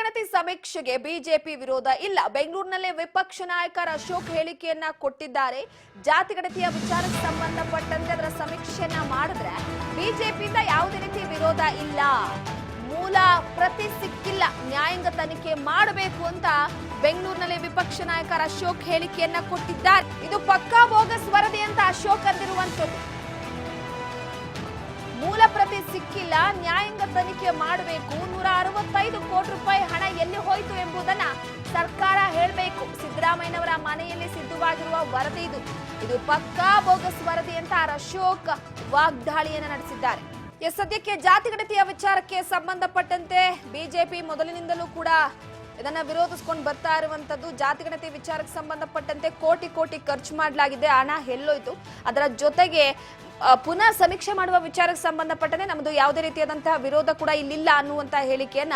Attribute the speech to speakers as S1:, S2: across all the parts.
S1: ಗಣತಿ ಸಮೀಕ್ಷೆಗೆ ಬಿಜೆಪಿ ವಿರೋಧ ಇಲ್ಲ. ಬೆಂಗಳೂರಿನಲ್ಲಿ ವಿಪಕ್ಷ ನಾಯಕ ಅಶೋಕ್ ಹೇಳಿಕೆಯನ್ನ ಕೊಟ್ಟಿದ್ದಾರೆ. ಜಾತಿ ಗಣತಿಯ ವಿಚಾರಕ್ಕೆ ಸಂಬಂಧಪಟ್ಟಂತೆ ಅದರ ಸಮೀಕ್ಷೆಯನ್ನ ಮಾಡಿದ್ರೆ ಬಿಜೆಪಿಯಿಂದ ಯಾವುದೇ ರೀತಿ ವಿರೋಧ ಇಲ್ಲ. ಮೂಲ ಪ್ರತಿ ಸಿಕ್ಕಿಲ್ಲ, ನ್ಯಾಯಾಂಗ ತನಿಖೆ ಮಾಡಬೇಕು ಅಂತ ಬೆಂಗಳೂರಿನಲ್ಲಿ ವಿಪಕ್ಷ ನಾಯಕ ಅಶೋಕ್ ಹೇಳಿಕೆಯನ್ನ ಕೊಟ್ಟಿದ್ದಾರೆ. ಇದು ಪಕ್ಕಾ ಬೋಗಸ್ ವರದಿ ಅಂತ ಅಶೋಕ್ ಅಂದಿರುವಂತದ್ದು. ಮೂಲ ಪ್ರತಿ ಸಿಕ್ಕಿಲ್ಲ, ನ್ಯಾಯಾಂಗ ತನಿಖೆ ಮಾಡಬೇಕು, 165 ಕೋಟಿ ರೂಪಾಯಿ ಹಣ ಎಲ್ಲಿ ಹೋಯಿತು ಎಂಬುದನ್ನ ಸರ್ಕಾರ ಹೇಳಬೇಕು. ಸಿದ್ದರಾಮಯ್ಯನವರ ಮನೆಯಲ್ಲಿ ಸಿದ್ಧವಾಗಿರುವ ವರದಿ ಇದು ಪಕ್ಕಾ ಬೋಗಸ್ ವರದಿ ಅಂತ ಅಶೋಕ್ ವಾಗ್ದಾಳಿಯನ್ನು ನಡೆಸಿದ್ದಾರೆ. ಸದ್ಯಕ್ಕೆ ಜಾತಿ ಗಣತಿಯ ವಿಚಾರಕ್ಕೆ ಸಂಬಂಧಪಟ್ಟಂತೆ ಬಿಜೆಪಿ ಮೊದಲಿನಿಂದಲೂ ಕೂಡ ಇದನ್ನ ವಿರೋಧಿಸಿಕೊಂಡು ಬರ್ತಾ ಇರುವಂತದ್ದು. ಜಾತಿ ಗಣತಿ ವಿಚಾರಕ್ಕೆ ಸಂಬಂಧಪಟ್ಟಂತೆ ಕೋಟಿ ಕೋಟಿ ಖರ್ಚು ಮಾಡಲಾಗಿದೆ, ಹಣ ಎಲ್ಲೋಯ್ತು. ಅದರ ಜೊತೆಗೆ ಪುನಃ ಸಮೀಕ್ಷೆ ಮಾಡುವ ವಿಚಾರಕ್ಕೆ ಸಂಬಂಧಪಟ್ಟಂತೆ ನಮ್ಮದು ಯಾವುದೇ ರೀತಿಯಾದಂತಹ ವಿರೋಧ ಕೂಡ ಇಲ್ಲಿಲ್ಲ ಅನ್ನುವಂತಹ ಹೇಳಿಕೆಯನ್ನ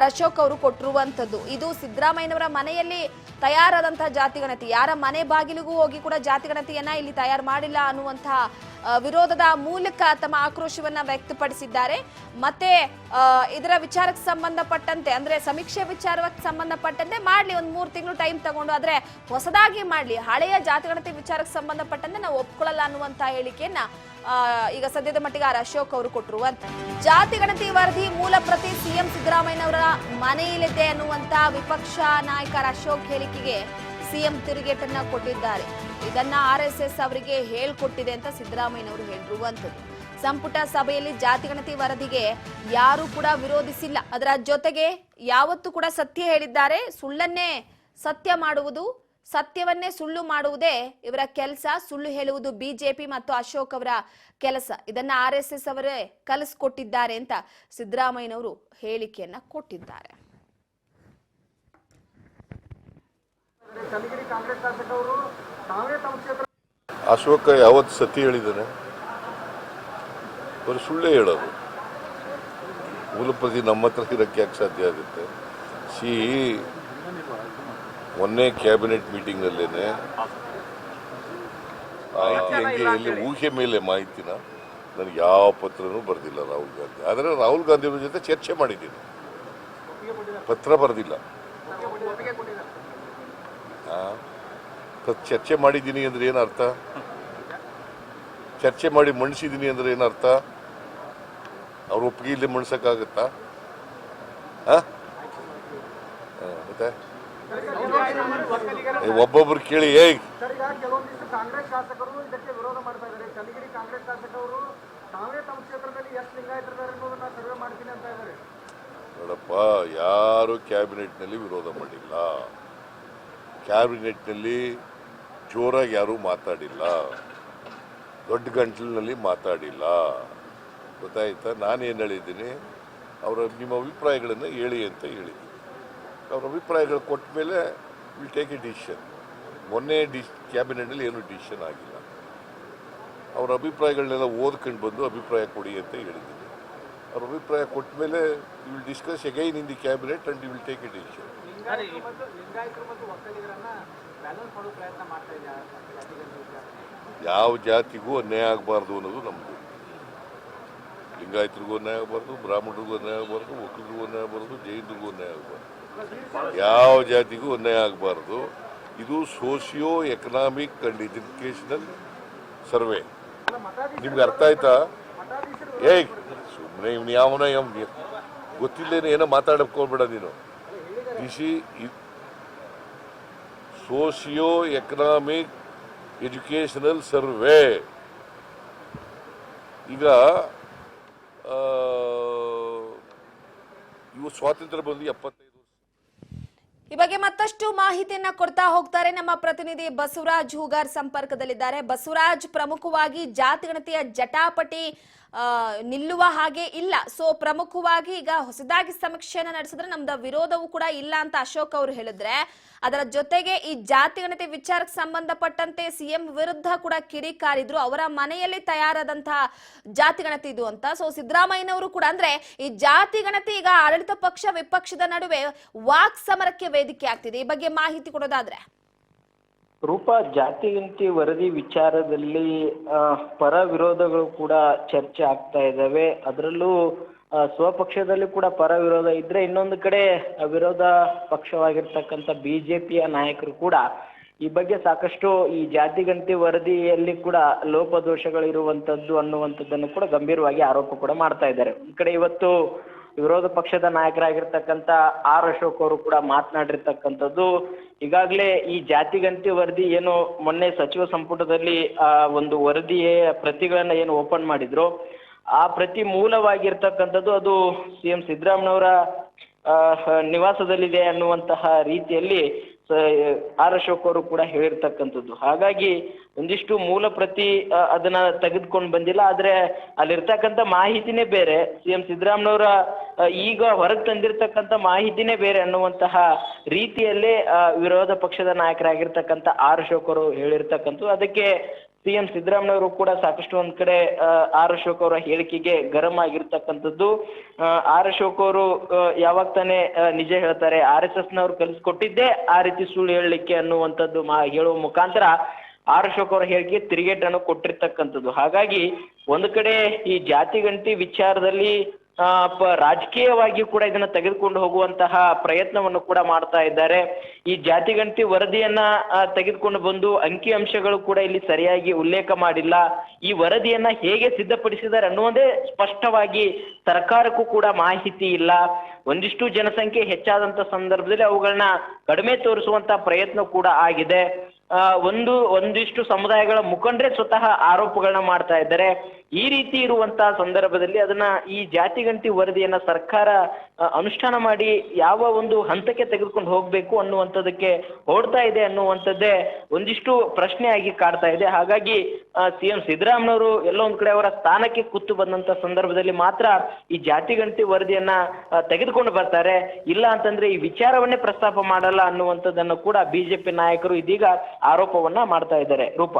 S1: ಅಶೋಕ್ ಅವರು ಕೊಟ್ಟಿರುವಂತದ್ದು. ಇದು ಸಿದ್ದರಾಮಯ್ಯನವರ ಮನೆಯಲ್ಲಿ ತಯಾರಾದಂತಹ ಜಾತಿ ಗಣತಿ, ಯಾರ ಮನೆ ಬಾಗಿಲಿಗೂ ಹೋಗಿ ಕೂಡ ಜಾತಿ ಗಣತಿಯನ್ನ ಇಲ್ಲಿ ತಯಾರು ಮಾಡಿಲ್ಲ ಅನ್ನುವಂತಹ ವಿರೋಧದ ಮೂಲಕ ತಮ್ಮ ಆಕ್ರೋಶವನ್ನ ವ್ಯಕ್ತಪಡಿಸಿದ್ದಾರೆ. ಮತ್ತೆ ಇದರ ವಿಚಾರಕ್ಕೆ ಸಂಬಂಧಪಟ್ಟಂತೆ ಅಂದ್ರೆ ಸಮೀಕ್ಷೆ ವಿಚಾರಕ್ಕೆ ಸಂಬಂಧಪಟ್ಟಂತೆ ಮಾಡ್ಲಿ, ಒಂದು 3 ತಿಂಗಳು ಟೈಮ್ ತಗೊಂಡು, ಆದ್ರೆ ಹೊಸದಾಗಿ ಮಾಡ್ಲಿ, ಹಳೆಯ ಜಾತಿ ಗಣತಿ ವಿಚಾರಕ್ಕೆ ಸಂಬಂಧಪಟ್ಟಂತೆ ನಾವು ಒಪ್ಕೊಳ್ಳಲ್ಲ ಅನ್ನುವಂತಹ ಹೇಳಿಕೆಯನ್ನ ಈಗ ಸದ್ಯದ ಮಟ್ಟಿಗೆ ಅಶೋಕ್ ಅವರು ಕೊಟ್ಟಿರುವಂತ. ಜಾತಿ ಗಣತಿ ವರದಿ ಮೂಲ ಪ್ರತಿ ಸಿಎಂ ಸಿದ್ದರಾಮಯ್ಯನವರ ಮನೆಯಲ್ಲಿದೆ ಅನ್ನುವಂತ ವಿಪಕ್ಷ ನಾಯಕ ಅಶೋಕ್ ಹೇಳಿಕೆಗೆ ಸಿಎಂ ತಿರುಗೇಟನ್ನ ಕೊಟ್ಟಿದ್ದಾರೆ. ಇದನ್ನ RSS ಅವರಿಗೆ ಹೇಳ್ಕೊಟ್ಟಿದೆ ಅಂತ ಸಿದ್ದರಾಮಯ್ಯನವರು ಹೇಳಿರುವಂತದ್ದು. ಸಂಪುಟ ಸಭೆಯಲ್ಲಿ ಜಾತಿ ಗಣತಿ ವರದಿಗೆ ಯಾರು ಕೂಡ ವಿರೋಧಿಸಿಲ್ಲ. ಅದರ ಜೊತೆಗೆ ಯಾವತ್ತೂ ಕೂಡ ಸತ್ಯ ಹೇಳಿದ್ದಾರೆ. ಸುಳ್ಳನ್ನೇ ಸತ್ಯ ಮಾಡುವುದು, ಸತ್ಯವನ್ನೇ ಸುಳ್ಳು ಮಾಡುವುದೇ ಇವರ ಕೆಲಸ. ಸುಳ್ಳು ಹೇಳುವುದು ಬಿಜೆಪಿ ಮತ್ತು ಅಶೋಕ್ ಅವರ ಕೆಲಸ. ಇದನ್ನ RSS ಅವರೇ ಕಲಿಸ್ಕೊಟ್ಟಿದ್ದಾರೆ ಅಂತ ಸಿದ್ದರಾಮಯ್ಯನವರು ಹೇಳಿಕೆಯನ್ನ ಕೊಟ್ಟಿದ್ದಾರೆ.
S2: ಅಶೋಕ ಯಾವತ್ತು ಸತ್ಯ ಹೇಳಿದ್ದಾನೆ? ಬರೀ ಸುಳ್ಳೇ ಹೇಳೋದು. ಮೂಲಪ್ರತಿ ನಮ್ಮ ಹತ್ರ ಇರಕ್ಕೆ ಯಾಕೆ ಸಾಧ್ಯ ಆಗುತ್ತೆ? ಮೊನ್ನೆ ಕ್ಯಾಬಿನೆಟ್ ಮೀಟಿಂಗ್ ನಲ್ಲೇನೆ ಮಾಹಿತಿ ಹೆಂಗೆ ಎಲ್ಲಿ ಊಹೆ ಮೇಲೆ ಮಾಹಿತಿನ ನನಗೆ ಯಾವ ಪತ್ರನೂ ಬರೆದಿಲ್ಲ ರಾಹುಲ್ ಗಾಂಧಿ. ಆದರೆ ರಾಹುಲ್ ಗಾಂಧಿ ಅವ್ರ ಜೊತೆ ಚರ್ಚೆ ಮಾಡಿದ್ದೀನಿ, ಪತ್ರ ಬರೆದಿಲ್ಲ. ಚರ್ಚೆ ಮಾಡಿದ್ದೀನಿ ಅಂದ್ರೆ ಏನರ್ಥ? ಚರ್ಚೆ ಮಾಡಿ ಮಣಿಸಿದ್ದೀನಿ ಅಂದ್ರೆ ಏನರ್ಥ? ಅವ್ರ ಒಪ್ಪಿಗೆ ಇಲ್ಲೇ ಮಣಿಸಕ್ಕಾಗತ್ತಾ? ಮತ್ತೆ ಒಬ್ಬೊಬ್ರು ಕೇಳಿ
S3: ಕಾಂಗ್ರೆಸ್ ಶಾಸಕರು ಇದಕ್ಕೆ ವಿರೋಧ ಮಾಡ್ತಾ ಇದ್ದಾರೆ. ಚನ್ನಗಿರಿ ಕಾಂಗ್ರೆಸ್ ಶಾಸಕರು ತಾವೇ ತಮ್ಮ ಕ್ಷೇತ್ರದಲ್ಲಿ ಎಷ್ಟು ಲಿಂಗಾಯತರಿದ್ದಾರೆ ಅನ್ನೋದನ್ನ ಸರ್ವೆ ಮಾಡ್ತೀನಿ ಅಂತ ಇದ್ದಾರೆ.
S2: ನೋಡಪ್ಪ, ಯಾರು ಕ್ಯಾಬಿನೆಟ್ನಲ್ಲಿ ವಿರೋಧ ಮಾಡಿಲ್ಲ. ಕ್ಯಾಬಿನೆಟ್ನಲ್ಲಿ ಜೋರಾಗಿ ಯಾರೂ ಮಾತಾಡಿಲ್ಲ, ದೊಡ್ಡ ಗಂಟಲಿನಲ್ಲಿ ಮಾತಾಡಿಲ್ಲ. ಗೊತ್ತಾಯ್ತಾ? ನಾನೇನು ಹೇಳಿದ್ದೀನಿ, ನಿಮ್ಮ ಅಭಿಪ್ರಾಯಗಳನ್ನು ಹೇಳಿ ಅಂತ ಹೇಳಿದ್ದೀನಿ. ಅವ್ರ ಅಭಿಪ್ರಾಯಗಳು ಕೊಟ್ಟ ಮೇಲೆ ವಿಲ್ ಟೇಕ್ ಎ ಡಿಸಿಷನ್. ಮೊನ್ನೆ ಕ್ಯಾಬಿನೆಟ್ನಲ್ಲಿ ಏನೂ ಡಿಸಿಷನ್ ಆಗಿಲ್ಲ. ಅವ್ರ ಅಭಿಪ್ರಾಯಗಳನ್ನೆಲ್ಲ ಓದ್ಕೊಂಡು ಬಂದು ಅಭಿಪ್ರಾಯ ಕೊಡಿ ಅಂತ ಹೇಳಿದ್ದೀನಿ. ಅವ್ರ ಅಭಿಪ್ರಾಯ ಕೊಟ್ಟ ಮೇಲೆ you will discuss again in the cabinet and you will take a decision. ಯಾವ ಜಾತಿಗೂ ಅನ್ಯಾಯ ಆಗಬಾರ್ದು ಅನ್ನೋದು ನಮ್ಮದು. ಲಿಂಗಾಯತರಿಗೂ ಅನ್ಯಾಯ ಆಗಬಾರ್ದು, ಬ್ರಾಹ್ಮಣರಿಗೂ ಅನ್ಯಾಯ ಆಗಬಾರ್ದು, ಒಕ್ಕಲಿಗರಿಗೂ ಅನ್ಯಾಯ ಆಗಬಾರ್ದು, ಜೈನರಿಗೂ ಅನ್ಯಾಯ ಆಗಬಾರ್ದು. ಯಾವ ಜಾತಿಗೂ ಅನ್ಯಾಯ ಆಗಬಾರ್ದು. ಇದು socio economic and educational survey. ನಿಮ್ಗೆ ಅರ್ಥ ಆಯ್ತಾ? ಸುಮ್ಮನೆ ಇವ್ನು ಯಾವನ ಗೊತ್ತಿಲ್ಲೇನೆ ಏನೋ ಮಾತಾಡಕ್ಕೆ ಹೋಗ್ಬೇಡ ನೀನು. Socio economic educational survey. ಈಗ ಇವು ಸ್ವಾತಂತ್ರ್ಯ ಬಂದು 75 ವರ್ಷ.
S1: ಈ ಬಗ್ಗೆ ಮತ್ತಷ್ಟು ಮಾಹಿತಿಯನ್ನ ಕೊಡ್ತಾ ಹೋಗ್ತಾರೆ ನಮ್ಮ ಪ್ರತಿನಿಧಿ ಬಸವರಾಜ್ ಹೂಗಾರ್ ಸಂಪರ್ಕದಲ್ಲಿದ್ದಾರೆ. ಬಸವರಾಜ್, ಪ್ರಮುಖವಾಗಿ ಜಾತಿ ಗಣತಿಯ ಜಟಾಪಟಿ ನಿಲ್ಲುವ ಹಾಗೆ ಇಲ್ಲ. ಸೊ ಪ್ರಮುಖವಾಗಿ ಈಗ ಹೊಸದಾಗಿ ಸಮೀಕ್ಷೆಯನ್ನ ನಡೆಸಿದ್ರೆ ನಮ್ದು ವಿರೋಧವೂ ಕೂಡ ಇಲ್ಲ ಅಂತ ಅಶೋಕ್ ಅವರು ಹೇಳಿದ್ರೆ, ಅದರ ಜೊತೆಗೆ ಈ ಜಾತಿ ಗಣತಿ ವಿಚಾರಕ್ಕೆ ಸಂಬಂಧಪಟ್ಟಂತೆ ಸಿಎಂ ವಿರುದ್ಧ ಕೂಡ ಕಿಡಿಕಾರಿದ್ರು. ಅವರ ಮನೆಯಲ್ಲಿ ತಯಾರಾದಂತಹ ಜಾತಿ ಗಣತಿ ಇದು ಅಂತ. ಸೊ ಸಿದ್ದರಾಮಯ್ಯನವರು ಕೂಡ ಅಂದ್ರೆ ಈ ಜಾತಿ ಗಣತಿ ಈಗ ಆಡಳಿತ ಪಕ್ಷ ವಿಪಕ್ಷದ ನಡುವೆ ವಾಕ್ ಸಮರಕ್ಕೆ ವೇದಿಕೆ ಆಗ್ತಿದೆ. ಈ ಬಗ್ಗೆ ಮಾಹಿತಿ ಕೊಡೋದಾದ್ರೆ
S4: ರೂಪಾ, ಜಾತಿ ಗಣತಿ ವರದಿ ವಿಚಾರದಲ್ಲಿ ಪರ ವಿರೋಧಗಳು ಕೂಡ ಚರ್ಚೆ ಆಗ್ತಾ ಇದ್ದಾವೆ. ಅದರಲ್ಲೂ ಸ್ವಪಕ್ಷದಲ್ಲಿ ಕೂಡ ಪರ ವಿರೋಧ ಇದ್ರೆ, ಇನ್ನೊಂದು ಕಡೆ ವಿರೋಧ ಪಕ್ಷವಾಗಿರ್ತಕ್ಕಂಥ ಬಿಜೆಪಿಯ ನಾಯಕರು ಕೂಡ ಈ ಬಗ್ಗೆ ಸಾಕಷ್ಟು ಈ ಜಾತಿಗಣತಿ ವರದಿಯಲ್ಲಿ ಕೂಡ ಲೋಪದೋಷಗಳಿರುವಂಥದ್ದು ಅನ್ನುವಂಥದ್ದನ್ನು ಕೂಡ ಗಂಭೀರವಾಗಿ ಆರೋಪ ಕೂಡ ಮಾಡ್ತಾ ಇದ್ದಾರೆ. ಈ ಕಡೆ ಇವತ್ತು ವಿರೋಧ ಪಕ್ಷದ ನಾಯಕರಾಗಿರ್ತಕ್ಕಂಥ ಆರ್ ಅಶೋಕ್ ಅವರು ಕೂಡ ಮಾತನಾಡಿರ್ತಕ್ಕಂಥದ್ದು, ಈಗಾಗಲೇ ಈ ಜಾತಿಗಣತಿ ವರದಿ ಏನು ಮೊನ್ನೆ ಸಚಿವ ಸಂಪುಟದಲ್ಲಿ ಒಂದು ವರದಿಯ ಪ್ರತಿಗಳನ್ನ ಏನು ಓಪನ್ ಮಾಡಿದ್ರು, ಆ ಪ್ರತಿ ಮೂಲವಾಗಿರ್ತಕ್ಕಂಥದ್ದು ಅದು CM ಸಿದ್ದರಾಮಯ್ಯನವರ ನಿವಾಸದಲ್ಲಿದೆ ಅನ್ನುವಂತಹ ರೀತಿಯಲ್ಲಿ ಆರ್ ಅಶೋಕ್ ಅವರು ಕೂಡ ಹೇಳಿರ್ತಕ್ಕಂಥದ್ದು. ಹಾಗಾಗಿ ಒಂದಿಷ್ಟು ಮೂಲ ಪ್ರತಿ ಅದನ್ನ ತೆಗೆದುಕೊಂಡು ಬಂದಿಲ್ಲ, ಆದ್ರೆ ಅಲ್ಲಿರ್ತಕ್ಕಂಥ ಮಾಹಿತಿನೇ ಬೇರೆ, CM ಸಿದ್ದರಾಮಯ್ಯನವರ ಈಗ ಹೊರಗೆ ತಂದಿರ್ತಕ್ಕಂಥ ಮಾಹಿತಿನೇ ಬೇರೆ ಅನ್ನುವಂತಹ ರೀತಿಯಲ್ಲೇ ವಿರೋಧ ಪಕ್ಷದ ನಾಯಕರಾಗಿರ್ತಕ್ಕಂಥ ಆರ್ ಅಶೋಕ್ ಅವರು ಹೇಳಿರ್ತಕ್ಕಂಥದ್ದು. ಅದಕ್ಕೆ CM ಸಿದ್ದರಾಮಯ್ಯವರು ಕೂಡ ಸಾಕಷ್ಟು ಒಂದ್ ಕಡೆ ಆರ್ ಅಶೋಕ್ ಅವರ ಹೇಳಿಕೆಗೆ ಗರಂ ಆಗಿರ್ತಕ್ಕಂಥದ್ದು. ಆರ್ ಅಶೋಕ್ ಅವರು ಯಾವಾಗ ತಾನೇ ನಿಜ ಹೇಳ್ತಾರೆ, RSS ನವರು ಕಲಿಸ್ಕೊಟ್ಟಿದ್ದೇ ಆ ರೀತಿ ಸುಳ್ಳು ಹೇಳಲಿಕ್ಕೆ ಅನ್ನುವಂಥದ್ದು ಹೇಳುವ ಮುಖಾಂತರ ಆರ್ ಅಶೋಕ್ ಅವರ ಹೇಳಿಕೆ ತಿರುಗೇಟನ್ನು ಕೊಟ್ಟಿರ್ತಕ್ಕಂಥದ್ದು. ಹಾಗಾಗಿ ಒಂದು ಕಡೆ ಈ ಜಾತಿಗಣತಿ ವಿಚಾರದಲ್ಲಿ ರಾಜಕೀಯವಾಗಿ ಕೂಡ ಇದನ್ನ ತೆಗೆದುಕೊಂಡು ಹೋಗುವಂತಹ ಪ್ರಯತ್ನವನ್ನು ಕೂಡ ಮಾಡ್ತಾ ಇದ್ದಾರೆ. ಈ ಜಾತಿಗಣತಿ ವರದಿಯನ್ನ ತೆಗೆದುಕೊಂಡು ಬಂದು ಅಂಕಿ ಅಂಶಗಳು ಕೂಡ ಇಲ್ಲಿ ಸರಿಯಾಗಿ ಉಲ್ಲೇಖ ಮಾಡಿಲ್ಲ. ಈ ವರದಿಯನ್ನ ಹೇಗೆ ಸಿದ್ಧಪಡಿಸಿದ್ದಾರೆ ಅನ್ನುವುದೇ ಸ್ಪಷ್ಟವಾಗಿ ಸರ್ಕಾರಕ್ಕೂ ಕೂಡ ಮಾಹಿತಿ ಇಲ್ಲ. ಒಂದಿಷ್ಟು ಜನಸಂಖ್ಯೆ ಹೆಚ್ಚಾದಂತ ಸಂದರ್ಭದಲ್ಲಿ ಅವುಗಳನ್ನ ಕಡಿಮೆ ತೋರಿಸುವಂತ ಪ್ರಯತ್ನ ಕೂಡ ಆಗಿದೆ. ಒಂದಿಷ್ಟು ಸಮುದಾಯಗಳ ಮುಖಂಡರೇ ಸ್ವತಃ ಆರೋಪಗಳನ್ನ ಮಾಡ್ತಾ ಇದ್ದಾರೆ. ಈ ರೀತಿ ಇರುವಂತಹ ಸಂದರ್ಭದಲ್ಲಿ ಅದನ್ನ ಈ ಜಾತಿಗಣತಿ ವರದಿಯನ್ನ ಸರ್ಕಾರ ಅನುಷ್ಠಾನ ಮಾಡಿ ಯಾವ ಒಂದು ಹಂತಕ್ಕೆ ತೆಗೆದುಕೊಂಡು ಹೋಗ್ಬೇಕು ಅನ್ನುವಂಥದ್ದಕ್ಕೆ ಹೊರಡ್ತಾ ಇದೆ ಅನ್ನುವಂಥದ್ದೇ ಒಂದಿಷ್ಟು ಪ್ರಶ್ನೆಯಾಗಿ ಕಾಡ್ತಾ ಇದೆ. ಹಾಗಾಗಿ CM ಸಿದ್ದರಾಮಯ್ಯನವರು ಎಲ್ಲೋ ಒಂದ್ ಕಡೆ ಅವರ ಸ್ಥಾನಕ್ಕೆ ಕೂತು ಬಂದಂತ ಸಂದರ್ಭದಲ್ಲಿ ಮಾತ್ರ ಈ ಜಾತಿಗಣತಿ ವರದಿಯನ್ನ ತೆಗೆದುಕೊಂಡು ಬರ್ತಾರೆ, ಇಲ್ಲ ಅಂತಂದ್ರೆ ಈ ವಿಚಾರವನ್ನೇ ಪ್ರಸ್ತಾಪ ಮಾಡಲ್ಲ ಅನ್ನುವಂಥದ್ದನ್ನು ಕೂಡ ಬಿಜೆಪಿ ನಾಯಕರು ಇದೀಗ ಆರೋಪವನ್ನ ಮಾಡ್ತಾ ಇದ್ದಾರೆ. ರೂಪ